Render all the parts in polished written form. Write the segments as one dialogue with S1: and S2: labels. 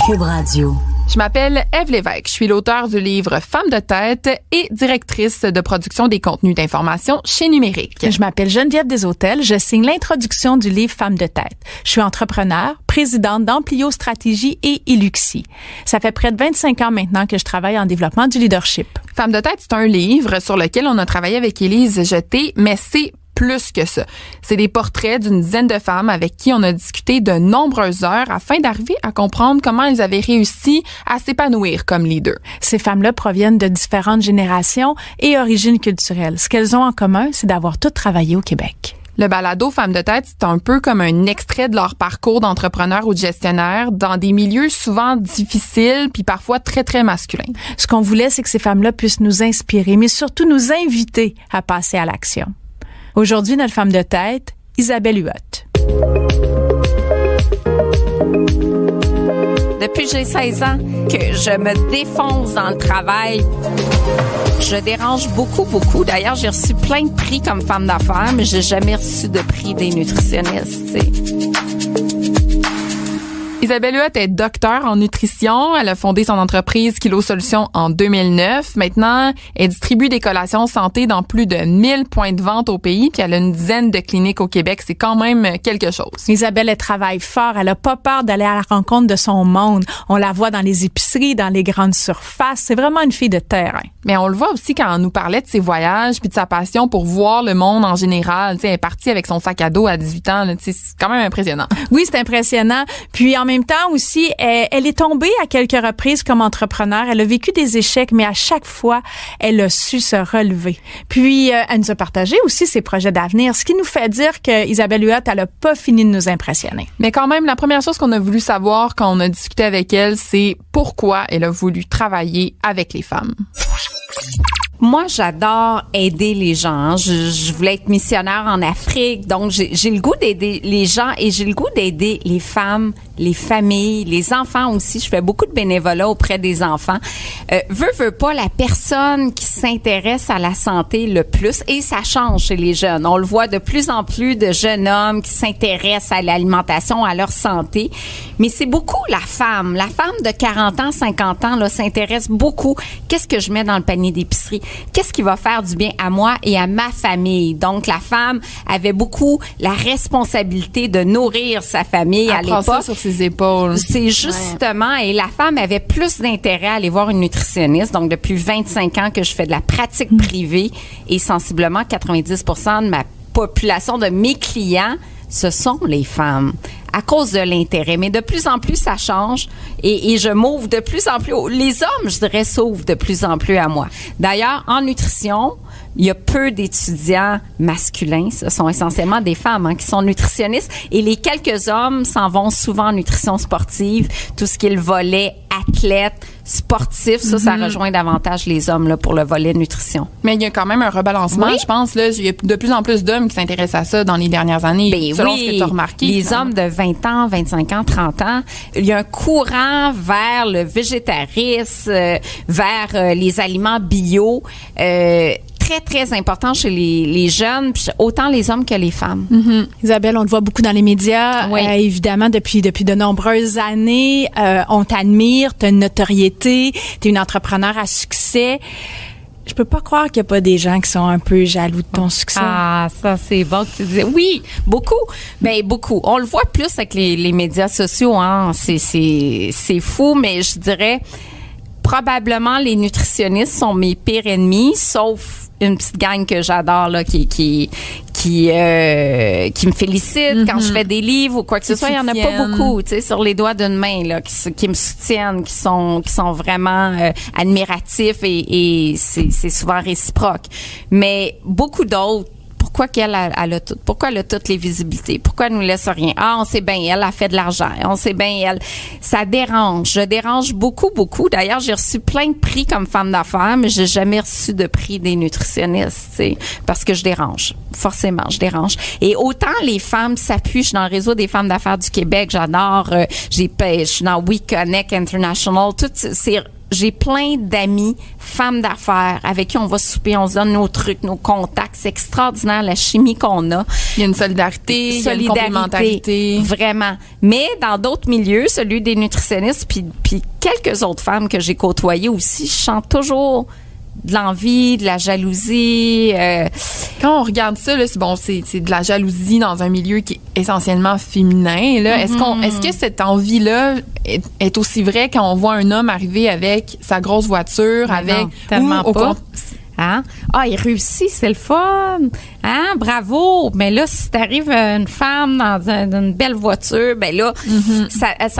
S1: Cube Radio.
S2: Je m'appelle Ève Lévesque. Je suis l'auteure du livre Femmes de tête et directrice de production des contenus d'information chez Numérique.
S3: Je m'appelle Geneviève Deshôtels. Je signe l'introduction du livre Femmes de tête. Je suis entrepreneur, présidente d'Amplio Stratégie et Iluxi. Ça fait près de 25 ans maintenant que je travaille en développement du leadership.
S2: Femmes de tête, c'est un livre sur lequel on a travaillé avec Élise Jeté, mais c'est plus que ça. C'est des portraits d'une dizaine de femmes avec qui on a discuté de nombreuses heures afin d'arriver à comprendre comment elles avaient réussi à s'épanouir comme leaders.
S3: Ces femmes-là proviennent de différentes générations et origines culturelles. Ce qu'elles ont en commun, c'est d'avoir toutes travaillé au Québec.
S2: Le balado Femmes de tête, c'est un peu comme un extrait de leur parcours d'entrepreneur ou de gestionnaire dans des milieux souvent difficiles puis parfois très, très masculins.
S3: Ce qu'on voulait, c'est que ces femmes-là puissent nous inspirer, mais surtout nous inviter à passer à l'action. Aujourd'hui, notre femme de tête, Isabelle Huot.
S4: Depuis que j'ai 16 ans, que je me défonce dans le travail. Je dérange beaucoup. D'ailleurs, j'ai reçu plein de prix comme femme d'affaires, mais j'ai jamais reçu de prix des nutritionnistes, tu sais.
S2: Isabelle Huot est docteure en nutrition. Elle a fondé son entreprise Kilo Solutions en 2009. Maintenant, elle distribue des collations santé dans plus de 1000 points de vente au pays, puis elle a une dizaine de cliniques au Québec. C'est quand même quelque chose.
S3: Isabelle, elle travaille fort. Elle a pas peur d'aller à la rencontre de son monde. On la voit dans les épiceries, dans les grandes surfaces. C'est vraiment une fille de terrain.
S2: Mais on le voit aussi quand on nous parlait de ses voyages puis de sa passion pour voir le monde en général. T'sais, elle est partie avec son sac à dos à 18 ans. Là, c'est quand même impressionnant.
S3: Oui, c'est impressionnant. Puis en même temps aussi, elle est tombée à quelques reprises comme entrepreneur. Elle a vécu des échecs, mais à chaque fois, elle a su se relever. Puis elle nous a partagé aussi ses projets d'avenir, ce qui nous fait dire que Isabelle Huot, elle a pas fini de nous impressionner.
S2: Mais quand même, la première chose qu'on a voulu savoir quand on a discuté avec elle, c'est pourquoi elle a voulu travailler avec les femmes.
S4: Moi, j'adore aider les gens. Je voulais être missionnaire en Afrique, donc j'ai le goût d'aider les gens et j'ai le goût d'aider les femmes, les familles, les enfants aussi. Je fais beaucoup de bénévolat auprès des enfants. Veut pas, la personne qui s'intéresse à la santé le plus, et ça change chez les jeunes. On le voit de plus en plus de jeunes hommes qui s'intéressent à l'alimentation, à leur santé. Mais c'est beaucoup la femme. La femme de 40 ans, 50 ans, là, s'intéresse beaucoup. Qu'est-ce que je mets dans le panier d'épicerie? Qu'est-ce qui va faire du bien à moi et à ma famille? Donc, la femme avait beaucoup la responsabilité de nourrir sa famille à l'époque.
S2: Ça sur ses épaules.
S4: C'est justement, et la femme avait plus d'intérêt à aller voir une nutritionniste. Donc, depuis 25 ans que je fais de la pratique privée et sensiblement 90% de ma population, de mes clients, ce sont les femmes à cause de l'intérêt. Mais de plus en plus, ça change et je m'ouvre de plus en plus. Les hommes, je dirais, s'ouvrent de plus en plus à moi. D'ailleurs, en nutrition, il y a peu d'étudiants masculins. Ce sont essentiellement des femmes qui sont nutritionnistes. Et les quelques hommes s'en vont souvent en nutrition sportive. Tout ce qui est le volet athlète, sportif, ça rejoint davantage les hommes là, pour le volet nutrition.
S2: Mais il y a quand même un rebalancement, je pense. Là, il y a de plus en plus d'hommes qui s'intéressent à ça dans les dernières années. Selon ce que tu as remarqué.
S4: Les hommes de 20 ans, 25 ans, 30 ans, il y a un courant vers le végétarisme, vers les aliments bio, très, très important chez les jeunes, autant les hommes que les femmes.
S3: Mm-hmm. Isabelle, on le voit beaucoup dans les médias. Oui. Évidemment, depuis de nombreuses années, on t'admire, t'as une notoriété, t'es une entrepreneur à succès. Je peux pas croire qu'il y a pas des gens qui sont un peu jaloux de ton succès.
S4: Ah, ça, c'est bon que tu disais. Oui, beaucoup. Ben, beaucoup. On le voit plus avec les médias sociaux, C'est fou, mais je dirais, probablement, les nutritionnistes sont mes pires ennemis, sauf une petite gang que j'adore, là, qui me félicite quand je fais des livres ou quoi que ce soit. Il y en a pas beaucoup, tu sais, sur les doigts d'une main, là, qui me soutiennent, qui sont vraiment admiratifs et c'est souvent réciproque. Mais beaucoup d'autres, pourquoi qu'elle a tout? Pourquoi elle a toutes les visibilités? Pourquoi elle nous laisse rien? Ah, on sait bien, elle a fait de l'argent. On sait bien, elle. Ça dérange. Je dérange beaucoup. D'ailleurs, j'ai reçu plein de prix comme femme d'affaires, mais j'ai jamais reçu de prix des nutritionnistes, tu sais, parce que je dérange. Forcément, je dérange. Et autant les femmes s'appuient, je suis dans le réseau des femmes d'affaires du Québec, j'adore. Je suis dans We Connect International. Toutes ces j'ai plein d'amis, femmes d'affaires, avec qui on va souper, on se donne nos trucs, nos contacts. C'est extraordinaire, la chimie qu'on a.
S2: Il y a une solidarité, il y a une complémentarité.
S4: Vraiment. Mais dans d'autres milieux, celui des nutritionnistes, puis quelques autres femmes que j'ai côtoyées aussi, je sens toujours de l'envie, de la jalousie.
S2: Quand on regarde ça, là, c'est de la jalousie dans un milieu qui est essentiellement féminin. Là. Est-ce que cette envie-là est aussi vraie quand on voit un homme arriver avec sa grosse voiture,
S4: non, tellement pas. Hein? Ah, il réussit, c'est le fun. Hein? Bravo. Mais là, si t'arrives une femme dans une belle voiture, ben là,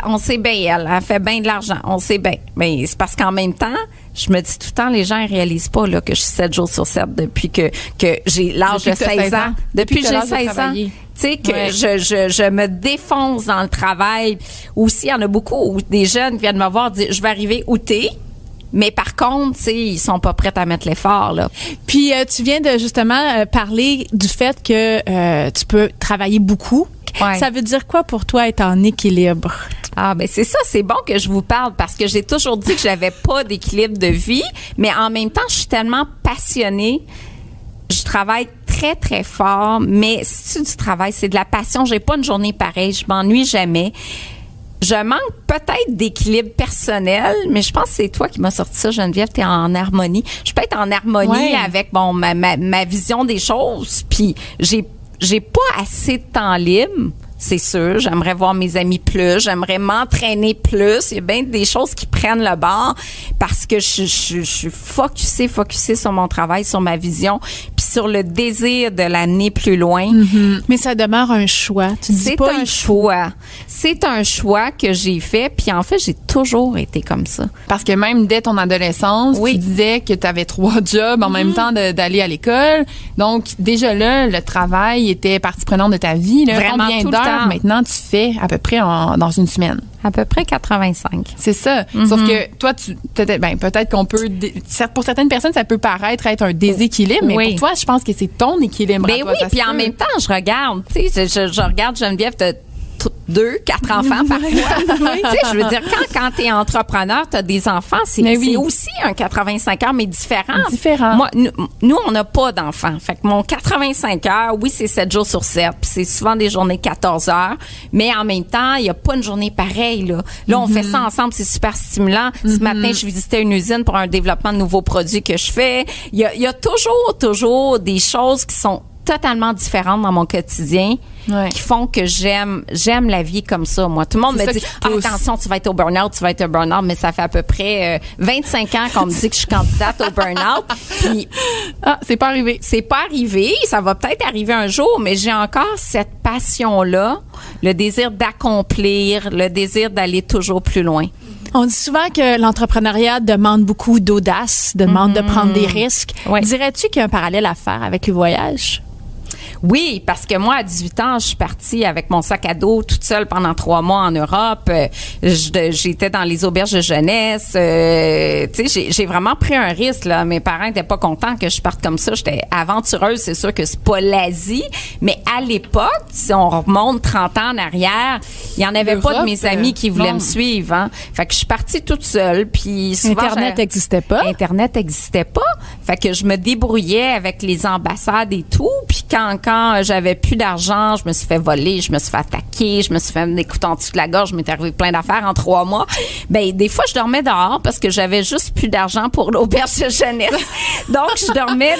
S4: on sait bien, elle fait bien de l'argent. On sait bien. Mais c'est parce qu'en même temps, je me dis tout le temps, les gens ne réalisent pas là, que je suis 7 jours sur 7 depuis que j'ai l'âge de 16 ans. Depuis que j'ai 16 ans. Tu sais, que je me défonce dans le travail. Aussi, il y en a beaucoup où des jeunes viennent me voir dire, je vais arriver où t'es. Mais par contre, tu sais, ils sont pas prêts à mettre l'effort, là.
S3: Puis, tu viens de justement parler du fait que tu peux travailler beaucoup. Ouais. Ça veut dire quoi pour toi être en équilibre?
S4: Ah, ben c'est ça, c'est bon que je vous parle parce que j'ai toujours dit que j'avais pas d'équilibre de vie, mais en même temps, je suis tellement passionnée. Je travaille très, très fort, mais c'est du travail, c'est de la passion. J'ai pas une journée pareille, je m'ennuie jamais. Je manque peut-être d'équilibre personnel, mais je pense que c'est toi qui m'as sorti ça, Geneviève. T'es en harmonie. Je peux être en harmonie avec ma vision des choses. Puis j'ai pas assez de temps libre. C'est sûr, j'aimerais voir mes amis plus, j'aimerais m'entraîner plus. Il y a bien des choses qui prennent le bord parce que je suis focusée sur mon travail, sur ma vision, puis sur le désir de l'amener plus loin.
S3: Mm-hmm. Mais ça demeure un choix.
S4: C'est un choix. C'est un choix que j'ai fait, puis en fait, j'ai toujours été comme ça.
S2: Parce que même dès ton adolescence, tu disais que tu avais 3 jobs en même temps d'aller à l'école. Donc, déjà là, le travail était partie prenante de ta vie. Là.
S4: Vraiment
S2: combien
S4: tout
S2: d'heures
S4: le temps.
S2: maintenant tu fais à peu près dans une semaine?
S4: À peu près 85.
S2: C'est ça. Sauf que toi, peut-être qu'on peut... Pour certaines personnes, ça peut paraître être un déséquilibre, mais pour toi, je pense que c'est ton équilibre.
S4: Ben oui, puis en même temps, je regarde. Tu sais, je regarde Geneviève, 2, 4 enfants parfois. Tu sais, je veux dire, quand t'es entrepreneur, t'as des enfants, c'est aussi un 85 heures, mais différent. Moi, nous, on n'a pas d'enfants. Fait que mon 85 heures, oui, c'est 7 jours sur 7, puis c'est souvent des journées de 14 heures, mais en même temps, il n'y a pas une journée pareille, là. Là, on fait ça ensemble, c'est super stimulant. Ce matin, je visitais une usine pour un développement de nouveaux produits que je fais. Il y a toujours des choses qui sont totalement différentes dans mon quotidien qui font que j'aime la vie comme ça. Moi, tout le monde me dit attention, tu vas être au burn-out, mais ça fait à peu près 25 ans qu'on me dit que je suis candidate au burn-out. Puis
S2: c'est pas arrivé.
S4: C'est pas arrivé, ça va peut-être arriver un jour, mais j'ai encore cette passion-là, le désir d'accomplir, le désir d'aller toujours plus loin.
S3: On dit souvent que l'entrepreneuriat demande beaucoup d'audace, demande de prendre des risques. Ouais. Dirais-tu qu'il y a un parallèle à faire avec le voyage?
S4: Oui, parce que moi, à 18 ans, je suis partie avec mon sac à dos toute seule pendant 3 mois en Europe. J'étais dans les auberges de jeunesse. Tu sais, j'ai vraiment pris un risque, là. Mes parents étaient pas contents que je parte comme ça. J'étais aventureuse. C'est sûr que c'est pas l'Asie. Mais à l'époque, si on remonte 30 ans en arrière, il y en avait pas de mes amis qui voulaient me suivre, hein. Fait que je suis partie toute seule. Puis souvent,
S3: Internet n'existait pas.
S4: Internet n'existait pas. Fait que je me débrouillais avec les ambassades et tout. Puis quand j'avais plus d'argent, je me suis fait voler, je me suis fait attaquer, je me suis fait des couteaux en dessous de la gorge, m'est arrivé plein d'affaires en 3 mois. Ben, des fois, je dormais dehors parce que j'avais juste plus d'argent pour l'auberge de jeunesse. Donc, je dormais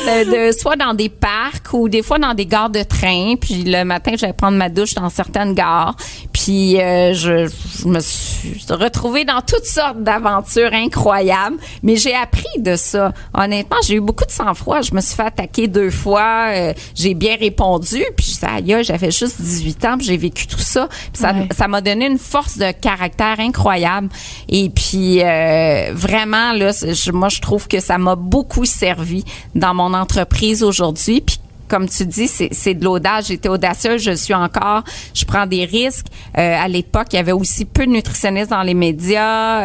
S4: soit dans des parcs ou des fois dans des gares de train. Puis le matin, j'allais prendre ma douche dans certaines gares. Puis je me suis retrouvée dans toutes sortes d'aventures incroyables. Mais j'ai appris de ça. Honnêtement, j'ai eu beaucoup de sang-froid. Je me suis fait attaquer 2 fois. J'ai bien répondu. Puis j'avais juste 18 ans. Puis j'ai vécu tout ça. Puis ça m'a donné une force de caractère incroyable. Et puis vraiment, là, moi, je trouve que ça m'a beaucoup servi dans mon entreprise aujourd'hui. Puis comme tu dis, c'est de l'audace. J'étais audacieuse, je le suis encore. Je prends des risques. À l'époque, il y avait aussi peu de nutritionnistes dans les médias.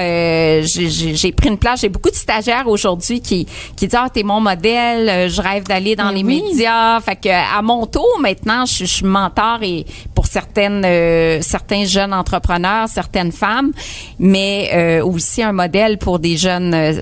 S4: J'ai pris une place. J'ai beaucoup de stagiaires aujourd'hui qui disent t'es mon modèle. Je rêve d'aller dans les médias. Fait que à mon tour maintenant, je suis mentor et pour certains jeunes entrepreneurs, certaines femmes, mais aussi un modèle pour des jeunes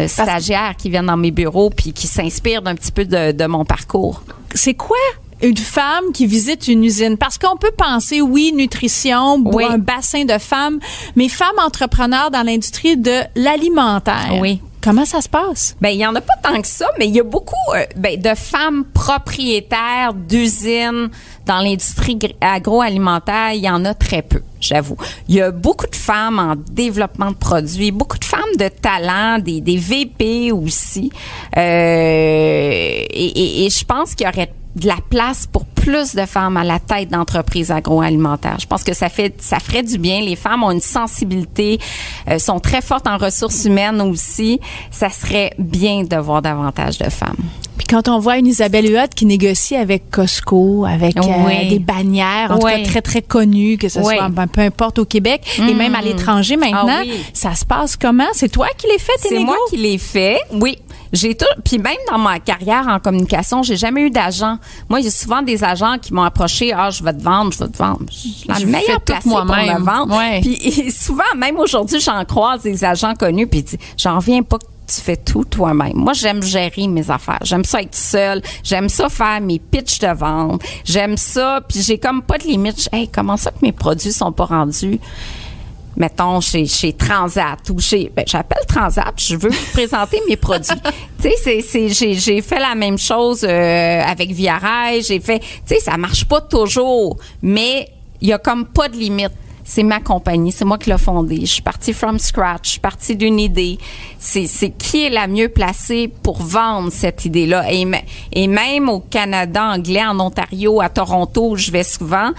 S4: stagiaires qui viennent dans mes bureaux puis qui s'inspirent d'un petit peu de mon parcours.
S3: C'est quoi une femme qui visite une usine? Parce qu'on peut penser, oui, nutrition, un bassin de femmes, mais femmes entrepreneurs dans l'industrie de l'alimentaire.
S4: Oui.
S3: Comment ça se passe?
S4: Ben, il y en a pas tant que ça, mais il y a beaucoup de femmes propriétaires d'usines dans l'industrie agroalimentaire. Il y en a très peu, j'avoue. Il y a beaucoup de femmes en développement de produits, beaucoup de femmes de talent, des VP aussi. Et je pense qu'il y aurait de la place pour plus de femmes à la tête d'entreprises agroalimentaires. Je pense que ça ferait du bien. Les femmes ont une sensibilité, sont très fortes en ressources humaines aussi. Ça serait bien de voir davantage de femmes.
S3: Puis quand on voit une Isabelle Huot qui négocie avec Costco, avec des bannières, en tout cas très, très connues, que ce soit peu importe au Québec et même à l'étranger maintenant, ça se passe comment? C'est toi qui les fais, tes négos?
S4: C'est moi qui les fais, oui. Puis même dans ma carrière en communication, j'ai jamais eu d'agent. Moi, il y a souvent des agents qui m'ont approché, je vais te vendre. La meilleure place pour me vendre. Ouais. Puis souvent, même aujourd'hui, j'en croise des agents connus, puis j'en reviens pas que tu fais tout toi-même. Moi, j'aime gérer mes affaires. J'aime ça être seule. J'aime ça faire mes pitchs de vente. J'aime ça, puis j'ai comme pas de limite. Comment ça que mes produits sont pas rendus? Mettons, chez Transat ou j'appelle Transat, je veux vous présenter mes produits. Tu sais, j'ai fait la même chose avec Via Rail, j'ai fait, tu sais, ça marche pas toujours, mais il y a comme pas de limite. C'est ma compagnie, c'est moi qui l'ai fondée. Je suis partie from scratch, je suis partie d'une idée. C'est qui est la mieux placée pour vendre cette idée-là. Et même au Canada anglais, en Ontario, à Toronto, où je vais souvent,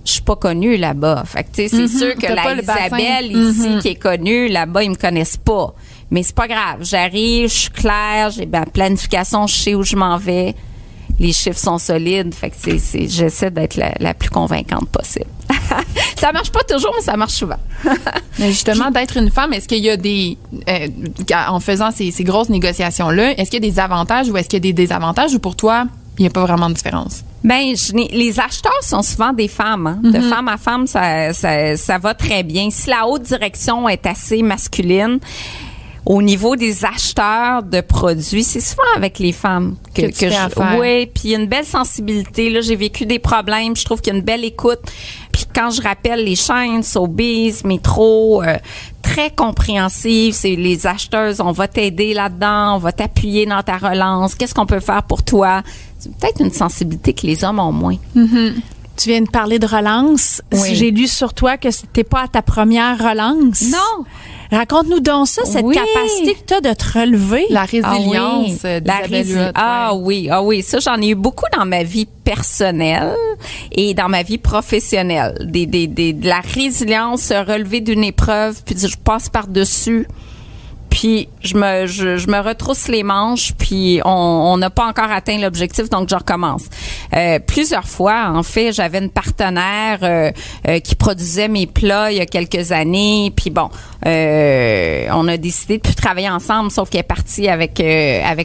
S4: je suis pas connue là-bas. Fait que, tu sais, c'est sûr que la Isabelle ici qui est connue, là-bas, ils me connaissent pas. Mais c'est pas grave. J'arrive, je suis claire, j'ai ma planification, je sais où je m'en vais. Les chiffres sont solides. Fait que j'essaie d'être la plus convaincante possible. Ça marche pas toujours, mais ça marche souvent.
S2: Mais justement, d'être une femme, est-ce qu'il y a des, en faisant ces grosses négociations-là, est-ce qu'il y a des avantages ou est-ce qu'il y a des désavantages ou pour toi, il n'y a pas vraiment de différence?
S4: Ben, les acheteurs sont souvent des femmes. Hein. De femme à femme, ça va très bien. Si la haute direction est assez masculine, au niveau des acheteurs de produits, c'est souvent avec les femmes que oui, puis il y a une belle sensibilité. Là, j'ai vécu des problèmes. Je trouve qu'il y a une belle écoute. Puis quand je rappelle les chaînes, Sobeys, Métro, très compréhensives, c'est les acheteuses, on va t'aider là-dedans, on va t'appuyer dans ta relance. Qu'est-ce qu'on peut faire pour toi? C'est peut-être une sensibilité que les hommes ont moins.
S3: Mm-hmm. Tu viens de parler de relance. Oui. J'ai lu sur toi que c'était pas à ta première relance.
S4: Non.
S3: Raconte-nous donc ça, cette capacité que tu as de te relever.
S2: La résilience
S4: oui. Ça, j'en ai eu beaucoup dans ma vie personnelle et dans ma vie professionnelle. De la résilience, se relever d'une épreuve, puis je passe par-dessus. Puis je me retrousse les manches, puis on n'a pas encore atteint l'objectif, donc je recommence. Plusieurs fois, en fait, j'avais une partenaire qui produisait mes plats il y a quelques années, puis bon, on a décidé de plus travailler ensemble, sauf qu'elle est partie avec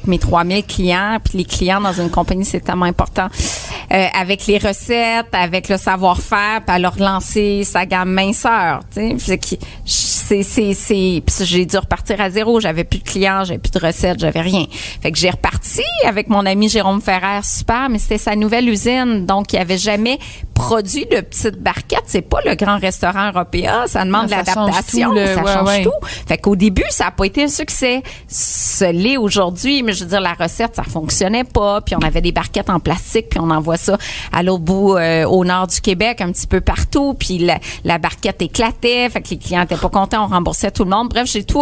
S4: mes 3000 clients, puis les clients dans une compagnie, c'est tellement important. Avec les recettes, avec le savoir-faire, puis elle a relancé sa gamme minceur, tu sais. Puis j'ai dû repartir à zéro. J'avais plus de clients, j'avais plus de recettes, j'avais rien. Fait que j'ai reparti avec mon ami Jérôme Ferrer, super, mais c'était sa nouvelle usine, donc il avait jamais produit de petites barquettes. C'est pas le grand restaurant européen, ça demande de l'adaptation, ça change tout. Fait qu'au début, ça a pas été un succès. Ce l'est aujourd'hui, mais je veux dire, la recette, ça fonctionnait pas, puis on avait des barquettes en plastique, puis on envoie ça à l'autre bout, au nord du Québec, un petit peu partout, puis la barquette éclatait, fait que les clients étaient pas contents, on remboursait tout le monde. Bref, j'ai tout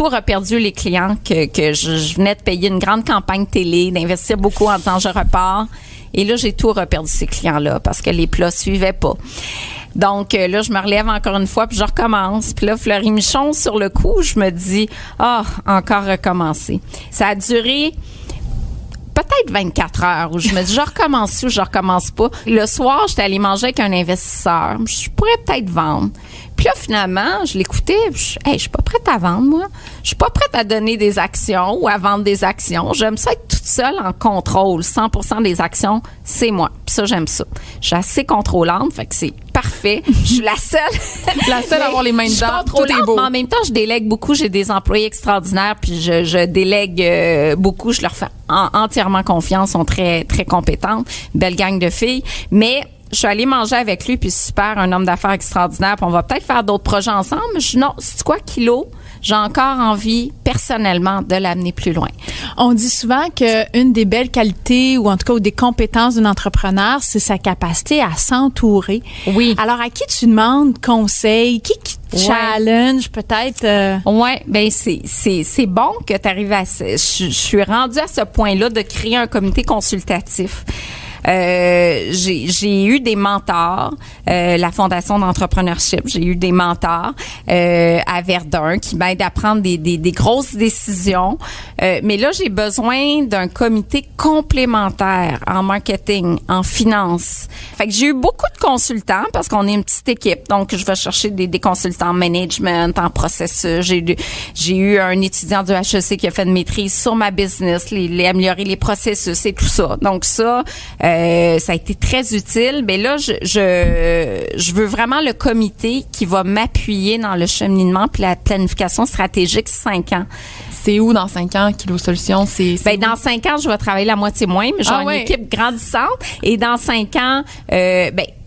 S4: reperdu les clients que je venais de payer une grande campagne télé, d'investir beaucoup en disant je repars. Et là, j'ai tout reperdu ces clients-là parce que les plats suivaient pas. Donc là, je me relève encore une fois puis je recommence. Puis là, Fleury Michon, sur le coup, je me dis encore recommencer. Ça a duré peut-être 24 heures où je me dis, je recommence ou je recommence pas. Le soir, j'étais allée manger avec un investisseur. Je pourrais peut-être vendre. Puis là, finalement, je l'écoutais. Je suis pas prête à vendre, moi. Je suis pas prête à donner des actions ou à vendre des actions. J'aime ça être toute seule en contrôle. 100% des actions, c'est moi. Puis ça, j'aime ça. Je suis assez contrôlante, fait que c'est parfait. Je suis la seule
S2: à avoir les mains dedans. Tout est beau.
S4: Mais en même temps, je délègue beaucoup. J'ai des employés extraordinaires, puis je délègue beaucoup. Je leur fais entièrement confiance. Ils sont très, très compétentes. Belle gang de filles. Mais je suis allée manger avec lui, puis super, un homme d'affaires extraordinaire, puis on va peut-être faire d'autres projets ensemble. Non, c'est quoi, Kilo? J'ai encore envie, personnellement, de l'amener plus loin.
S3: On dit souvent qu'une des belles qualités, ou en tout cas des compétences d'un entrepreneur, c'est sa capacité à s'entourer.
S4: Oui.
S3: Alors, à qui tu demandes conseil? Qui te challenge, peut-être?
S4: Ouais, ben c'est bon que tu arrives à... Je suis rendue à ce point-là de créer un comité consultatif. J'ai eu des mentors, la Fondation d'entrepreneurship, j'ai eu des mentors à Verdun qui m'aident à prendre des grosses décisions. Mais là, j'ai besoin d'un comité complémentaire en marketing, en finance. Fait que j'ai eu beaucoup de consultants parce qu'on est une petite équipe. Donc, je vais chercher des consultants en management, en processus. J'ai eu un étudiant du HEC qui a fait une maîtrise sur ma business, améliorer les processus et tout ça. Donc ça a été très utile. Mais là, je veux vraiment le comité qui va m'appuyer dans le cheminement puis la planification stratégique 5 ans.
S2: C'est où dans 5 ans, Kilo Solutions?
S4: Dans 5 ans, je vais travailler la moitié moins, mais j'ai une équipe grandissante. Et dans 5 ans,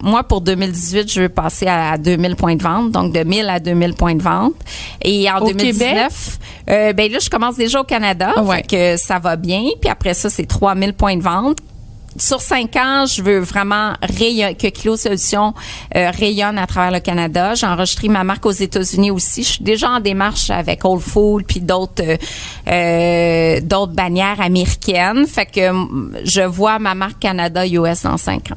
S4: moi, pour 2018, je veux passer à 2000 points de vente, donc de 1000 à 2000 points de vente. Et en 2019, là, je commence déjà au Canada, fait que ça va bien. Puis après ça, c'est 3000 points de vente. Sur 5 ans, je veux vraiment que Kilo Solutions rayonne à travers le Canada. J'ai enregistré ma marque aux États-Unis aussi. Je suis déjà en démarche avec Whole Foods puis d'autres bannières américaines. Fait que je vois ma marque Canada-US dans 5 ans.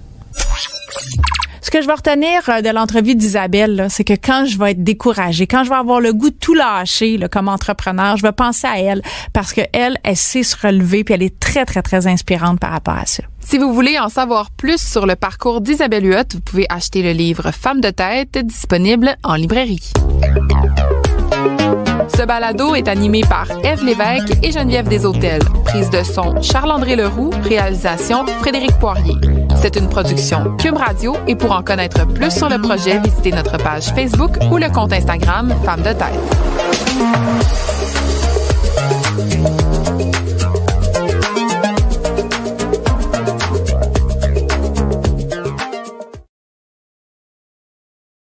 S3: Ce que je vais retenir de l'entrevue d'Isabelle, là, c'est que quand je vais être découragée, quand je vais avoir le goût de tout lâcher là, comme entrepreneur, je vais penser à elle parce que elle sait se relever puis elle est très, très, très inspirante par rapport à ça.
S2: Si vous voulez en savoir plus sur le parcours d'Isabelle Huot, vous pouvez acheter le livre Femme de tête, disponible en librairie. Ce balado est animé par Ève Lévesque et Geneviève Desautels. Prise de son, Charles-André Leroux. Réalisation, Frédéric Poirier. C'est une production Cube Radio et pour en connaître plus sur le projet, visitez notre page Facebook ou le compte Instagram Femme de tête.